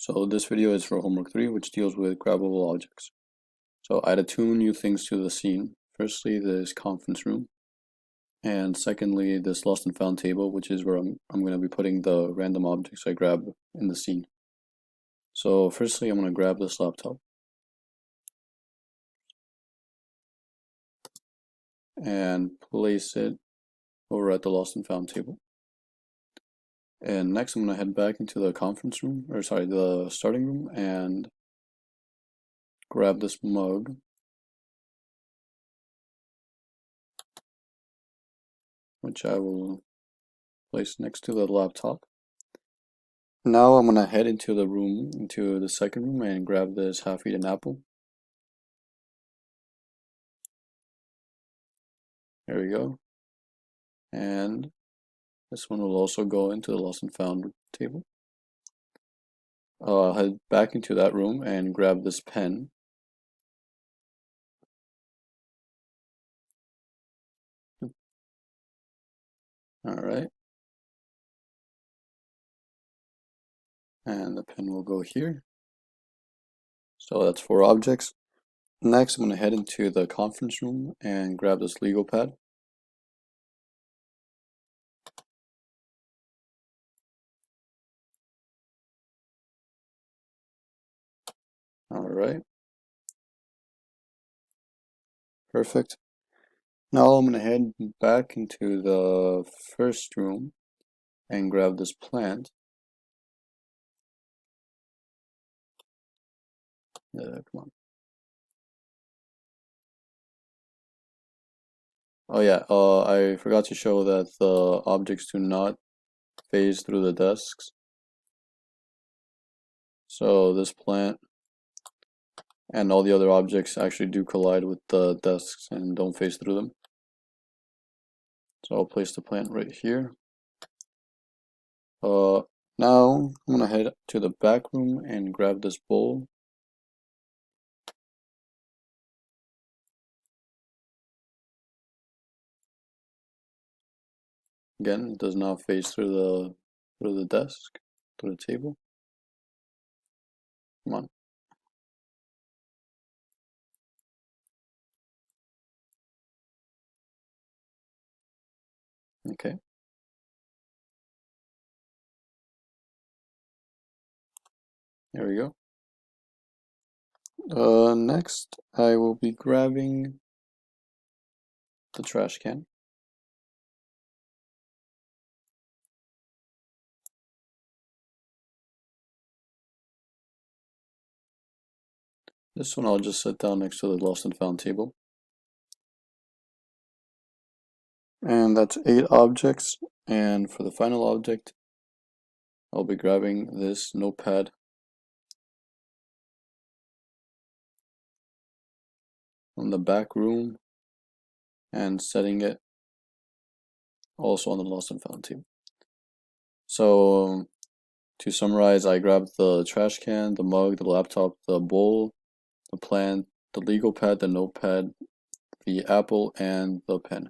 So this video is for homework 3, which deals with grabbable objects. So I added two new things to the scene. Firstly, this conference room, and secondly, this lost and found table, which is where I'm going to be putting the random objects I grab in the scene. So firstly, I'm going to grab this laptop and place it over at the lost and found table. And next, I'm going to head back into the conference room, or sorry, the starting room, and grab this mug, which I will place next to the laptop. Now I'm going to head into the second room, and grab this half-eaten apple. There we go. And this one will also go into the lost and found table. I'll head back into that room and grab this pen. Alright. And the pen will go here. So that's 4 objects. Next, I'm going to head into the conference room and grab this legal pad. Alright. Perfect. Now I'm going to head back into the first room and grab this plant. Come on. Oh yeah, I forgot to show that the objects do not phase through the desks. So this plant and all the other objects actually do collide with the desks and don't phase through them. So I'll place the plant right here. Now I'm gonna head to the back room and grab this bowl. Again, it does not phase through the desk, through the table. Come on. Okay. There we go. Next, I will be grabbing the trash can. This one I'll just set down next to the lost and found table. And that's 8 objects. And for the final object, I'll be grabbing this notepad from the back room and setting it also on the lost and found table. So to summarize, I grabbed the trash can, the mug, the laptop, the bowl, the plant, the legal pad, the notepad, the apple, and the pen.